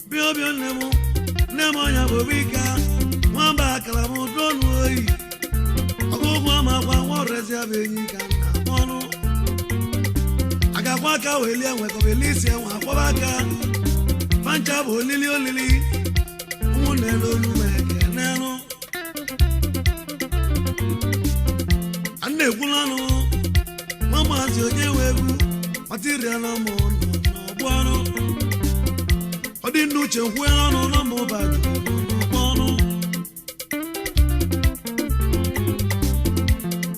Bio nemo ya bobika mwamba kala mudonu oyi ogogwa makwa worezi abenyika na mono agakwa ka weli enwe ko belisi enwe akwabaka pancha bo lili olili umunelo lumeke neno ande kulano mama zi onye wegu material na mono no bwano odi nuche kwela no na mobile no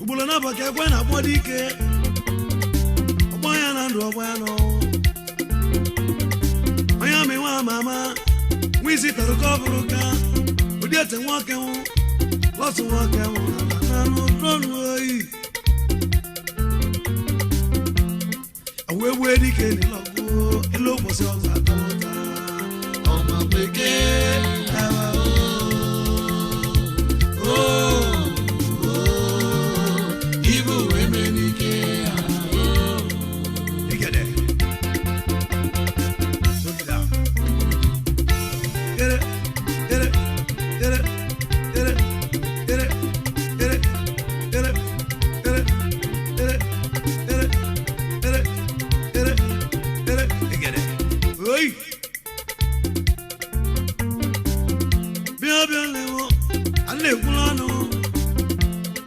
ubula na baka kwa na bodike oboya na ndo oboya no aya mi wa mama wizi taruko buruka odi ate nwoke hu losu nwoke hu na no dronu oyi awewe dike ni logo elo bosi oza tawota ọmọ peke awa ibu emenike igede sokida ere ere ere ere ere ere ere ere ere ere ere ere igede oi bia lewo ale kulano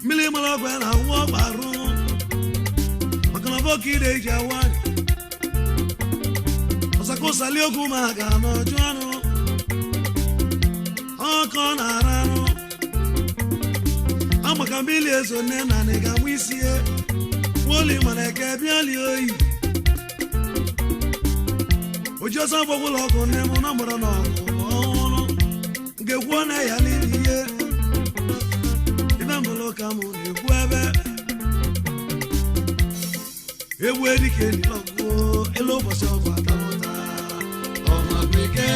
mili malagwa na wo baru makana bokide jawani osako sali oguma ga no jono akona rano amakambili ezo nena nega mwisie woli maneke biali oyi ojo sa bogulo ko nemo na moro no ngekuona yaliliye ibambolo kamu nebuebe ebwedike ni logo elobo so fatamota oma peke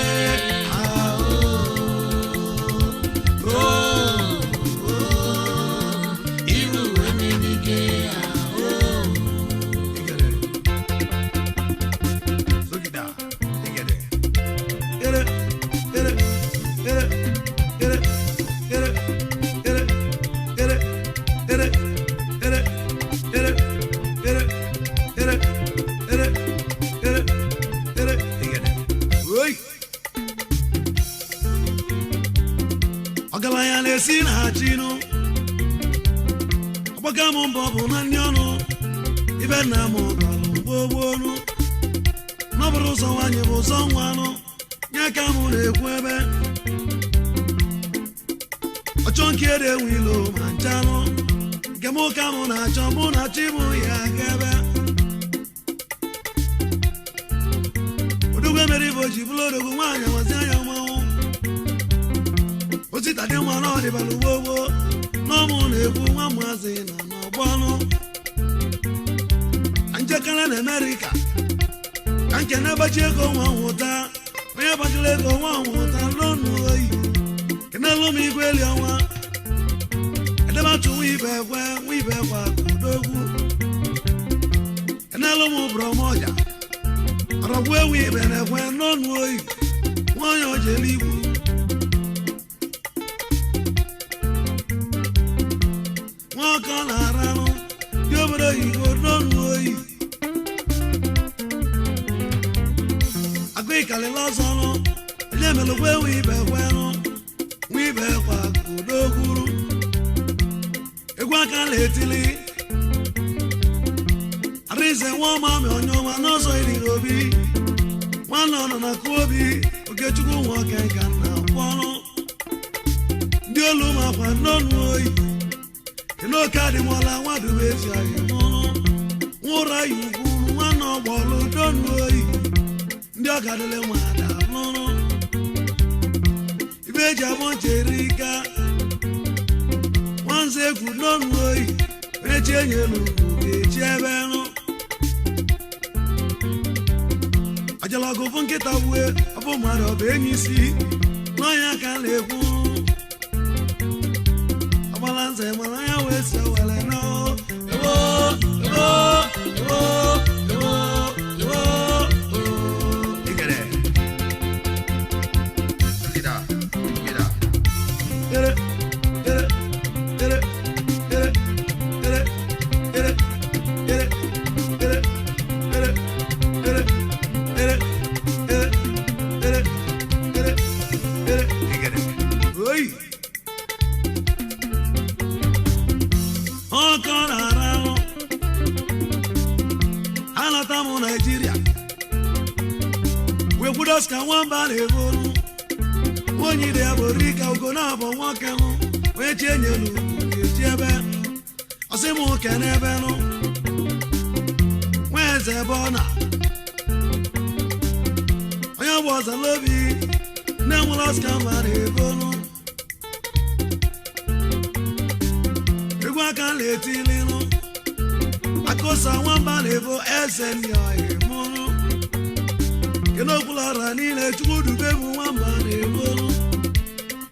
ibu emenike igede sokida igede ere ere ere ere ere ere ere ere ere ere ere ere ere ere ere igede oi agalaya lesi na chino obaga mo bobo na nyono ibe na mo galo bobonu no buru so wanye bo so nwano nyaka mo na-ekwebe ochonkiere wilo manjano gemo kamo na chombo na chimu ya gebe odugwe meribo jibulo dogu nwanya wazanya mawo osita de mwana odi baluwowo no mo na-ekwu nwa mazi na n'ogbonu anjekana na America kanke na bachi ego nwa nwụta onye bachila ego nwa nwụta n'ọnụ oyi kenelu m igwe eli ọnwa edebatu nwa ibe kwa kudogwu kenelu m bromoja ọrọgwu ewu ibe na-ekwe n'ọnụ oyi nwanyị ojeli igwu nwaọkọ na-aranụ dị obodo oyibo n'ọnụ oyi ikalila ọzọnụ onye melụkwa ewu ibe kwenụ nwa ibe kwa kudogwuru egwu aka na-etili arize nwa ọmami onye ọma n'ọzọ iriri obi nwanne ọnọ na kuobi Okechukwu nwoke ka na kwọnụ ndị olu makwa n'ọnụ oyi keloke adịmọla nwadube ezi ahịa n'ọnụ nwụra ya ugwu nwanne ọgbọlụ n'ọnụ oyi ndị ọgadịle nwada n'ọnụ ibe eji abọ ncherika nwanze egwu n'ọnụ oyi echi enyelu ga-echi ebe nụ ajalagụfụ nkịta wue ọbụ mmadụ ọ bụ enyi isi n'ọnya ka na-ekwu ọgbala nze mara ya wee si were nọ Nigeria, we would ask one body when you there were Rica go now for one camel, where Jenny, I say more can ever know. Where's the bona? I was a love you, now we'll ask somebody. You can't let it in. Akosa wamba levo eseni ya mono keno kulara ni le chudu bebu wamba levo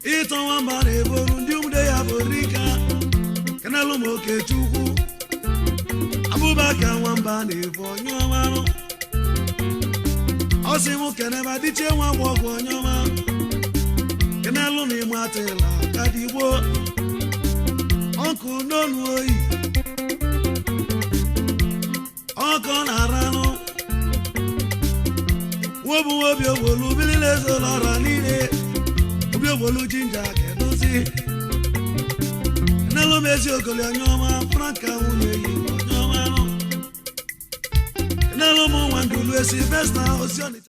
ito wamba levo ndi umde ya borika kana lumo ke chuku abubaka wamba levo nyomano osimu kene ba diche wa bogo nyoma kana lumi matela kadiwo onku nonu oyi Okon arano Wobu wobi obolu bilile zolara nile Obi obolu jinja kedosi Nelo mezi okoli anyoma Franka unye yi anyoma no Nelo mo wandulu esi besta osioni